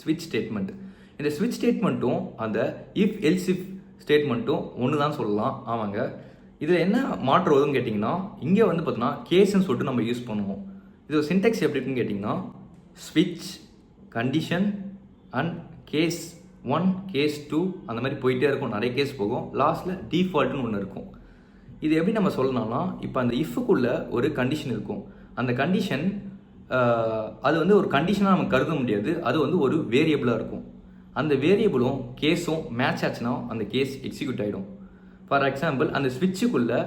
ஸ்விட்ச் ஸ்டேட்மெண்ட். இந்த ஸ்விட்ச் ஸ்டேட்மெண்ட்டும் அந்த இஃப் எல்ஸ் இஃப் ஸ்டேட்மெண்ட்டும் ஒன்று தான் சொல்லலாம். ஆமாங்க. இதில் என்ன மாற்றம் வருதுன்னு கேட்டிங்கன்னா, இங்கே வந்து பார்த்தீங்கன்னா கேஸ்ன்னு சொல்லிட்டு நம்ம யூஸ் பண்ணுவோம். இது சின்டெக்ஸ் எப்படி இருக்குன்னு கேட்டிங்கன்னா, ஸ்விட்ச், கண்டிஷன் அண்ட் கேஸ் 1, கேஸ் 2 அந்த மாதிரி போயிட்டே இருக்கும். நிறைய கேஸ் போகும். லாஸ்ட்டில் டிஃபால்ட்னு ஒன்று இருக்கும். இது எப்படி நம்ம சொல்லலாம்னா, இப்போ அந்த இஃப்க்குள்ளே ஒரு கண்டிஷன் இருக்கும். அந்த கண்டிஷன் அது வந்து ஒரு கண்டிஷனாக நம்ம கருத முடியாது. அது வந்து ஒரு வேரியபிளாக இருக்கும். அந்த வேரியபிளும் கேஸும் மேட்ச் ஆச்சுன்னா அந்த கேஸ் எக்ஸிக்யூட் ஆகிடும். ஃபார் எக்ஸாம்பிள், அந்த ஸ்விட்சுக்குள்ளே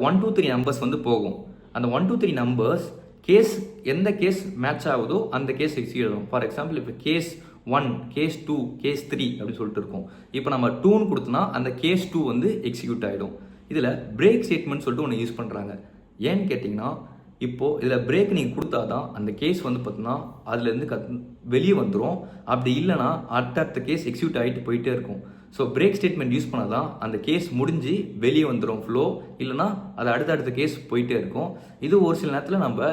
1 2 3 நம்பர்ஸ் வந்து போகும். அந்த 1 2 3 நம்பர்ஸ் கேஸ் எந்த கேஸ் மேட்ச் ஆகுதோ அந்த கேஸ் எக்ஸிக்யூட் ஆகும். ஃபார் எக்ஸாம்பிள், இப்போ கேஸ் 1, கேஸ் 2, கேஸ் 3 அப்படின்னு சொல்லிட்டு இருக்கும். இப்போ நம்ம 2ன்னு கொடுத்தோன்னா அந்த கேஸ் 2 வந்து எக்ஸிக்யூட் ஆகிடும். இதில் பிரேக் ஸ்டேட்மெண்ட் சொல்லிட்டு ஒன்று யூஸ் பண்ணுறாங்க. ஏன்னு கேட்டிங்கன்னா, இப்போது இதில் பிரேக் நீங்கள் கொடுத்தா தான் அந்த கேஸ் வந்து பார்த்தீங்கன்னா அதுலேருந்து வெளியே வந்துடும். அப்படி இல்லைனா அடுத்த கேஸ் எக்ஸிக்யூட் ஆகிட்டு போயிட்டே இருக்கும். ஸோ பிரேக் ஸ்டேட்மெண்ட் யூஸ் பண்ணால் தான் அந்த கேஸ் முடிஞ்சு வெளியே வந்துடும் ஃப்ளோ, இல்லைனா அது அடுத்த கேஸ் போயிட்டே இருக்கும். இது ஒரு சில நேரத்தில் நம்ம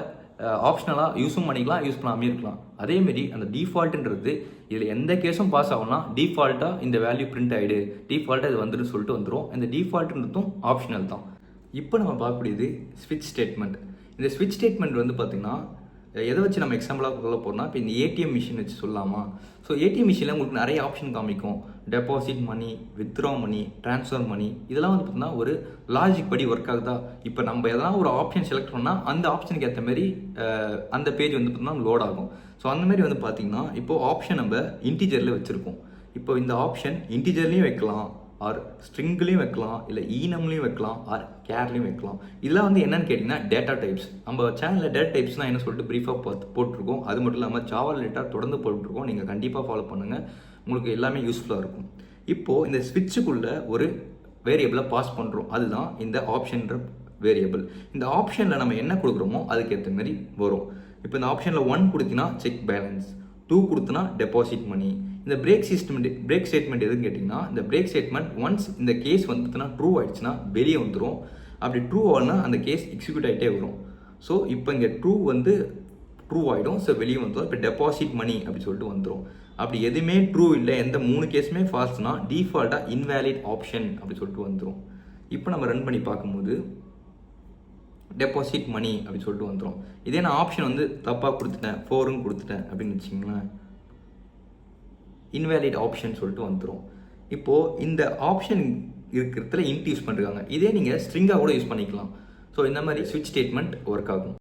ஆப்ஷனலாக யூஸும் பண்ணிக்கலாம், யூஸ் பண்ணாமே இருக்கலாம். அதேமாரி அந்த டிஃபால்ட்டுன்றது இதில் எந்த கேஸும் பாஸ் ஆகும்னா டிஃபால்ட்டாக இந்த வேல்யூ பிரிண்ட் ஆகிடு, டிஃபால்ட்டாக இது வந்துடும் சொல்லிட்டு வந்துடும். இந்த டிஃபால்ட்டுன்றதும் ஆப்ஷனல் தான். இப்போ நம்ம பார்க்கக்கூடியது ஸ்விட்ச் ஸ்டேட்மெண்ட். இந்த ஸ்விட்ச் ஸ்டேட்மெண்ட் வந்து பார்த்திங்கன்னா எதை வச்சு நம்ம எக்ஸாம்பிளாக சொல்ல போகிறோம்னா, இப்போ இந்த ஏடிஎம் மிஷின் வச்சு சொல்லலாமா? ஸோ ஏடிஎம் மிஷினில் உங்களுக்கு நிறைய ஆப்ஷன் காமிக்கும். டெபாசிட் மணி, வித்ட்ரா மணி, ட்ரான்ஸ்ஃபர் மணி, இதெல்லாம் வந்து பார்த்திங்கன்னா ஒரு லாஜிக் படி ஒர்க் ஆகுதா? இப்போ நம்ம எதனா ஒரு ஆப்ஷன் செலக்ட் பண்ணால் அந்த ஆப்ஷனுக்கு ஏற்ற மாதிரி அந்த பேஜ் வந்து பார்த்திங்கன்னா லோட் ஆகும். ஸோ அந்த மாதிரி வந்து பார்த்திங்கன்னா இப்போது ஆப்ஷன் நம்ம இன்டிஜரில் வச்சுருக்கோம். இப்போ இந்த ஆப்ஷன் இன்டிஜர்லேயும் வைக்கலாம், ஆர் ஸ்ட்ரிங்லேயும் வைக்கலாம், இல்லை ஈனம்லேயும் வைக்கலாம், ஆர் கேர்லேயும் வைக்கலாம். இதெல்லாம் வந்து என்னன்னு கேட்டிங்கன்னா டேட்டா டைப்ஸ். நம்ம சேனலில் டேட்டா டைப்ஸ்னால் என்ன சொல்லிட்டு ப்ரீஃபாக போட்டிருக்கோம். அது மட்டும் இல்லாமல் ஜாவா டேட்டா தொடர்ந்து போட்டிருக்கோம். நீங்கள் கண்டிப்பாக ஃபாலோ பண்ணுங்கள், உங்களுக்கு எல்லாமே யூஸ்ஃபுல்லாக இருக்கும். இப்போது இந்த ஸ்விட்சுக்குள்ளே ஒரு வேரியபிளை பாஸ் பண்ணுறோம். அதுதான் இந்த ஆப்ஷன்ற வேரியபிள். இந்த ஆப்ஷனில் நம்ம என்ன கொடுக்குறோமோ அதுக்கேற்ற மாதிரி வரும். இப்போ இந்த ஆப்ஷனில் 1 கொடுத்தினா செக் பேலன்ஸ், 2 கொடுத்தனா டெபாசிட் மணி. இந்த பிரேக் ஸ்டேட்மெண்ட் எதுன்னு கேட்டிங்கன்னா, இந்த பிரேக் ஸ்டேட்மெண்ட் ஒன்ஸ் இந்த கேஸ் வந்து பார்த்தீங்கன்னா ட்ரூ ஆகிடுச்சுன்னா வெளியே வந்துடும். அப்படி ட்ரூ ஆகலனா அந்த கேஸ் எக்ஸிக்யூட் ஆகிட்டே வரும். ஸோ இப்போ இங்கே ட்ரூ ஆகிடும். ஸோ வெளியே வந்துடும். இப்போ டெபாசிட் மணி அப்படி சொல்லிட்டு வந்துடும். அப்படி எதுவுமே ட்ரூ இல்லை, எந்த 3 கேஸுமே ஃபால்ஸ்னா டிஃபால்ட்டாக இன்வேலிட் ஆப்ஷன் அப்படி சொல்லிட்டு வந்துடும். இப்போ நம்ம ரன் பண்ணி பார்க்கும்போது டெபாசிட் மணி அப்படி சொல்லிட்டு வந்துடும். இதே நான் ஆப்ஷன் வந்து தப்பாக கொடுத்துட்டேன், 4ன்னு கொடுத்துட்டேன் அப்படின்னு வச்சிங்களேன், இன்வேலிட் ஆப்ஷன் சொல்லிட்டு வந்துடும். இப்போது இந்த ஆப்ஷன் இருக்கிறதுல இன்ட் யூஸ் பண்ணிருக்காங்க. இதே நீங்கள் ஸ்ட்ரிங்காக கூட யூஸ் பண்ணிக்கலாம். ஸோ இந்த மாதிரி ஸ்விட்ச் ஸ்டேட்மெண்ட் ஒர்க் ஆகும்.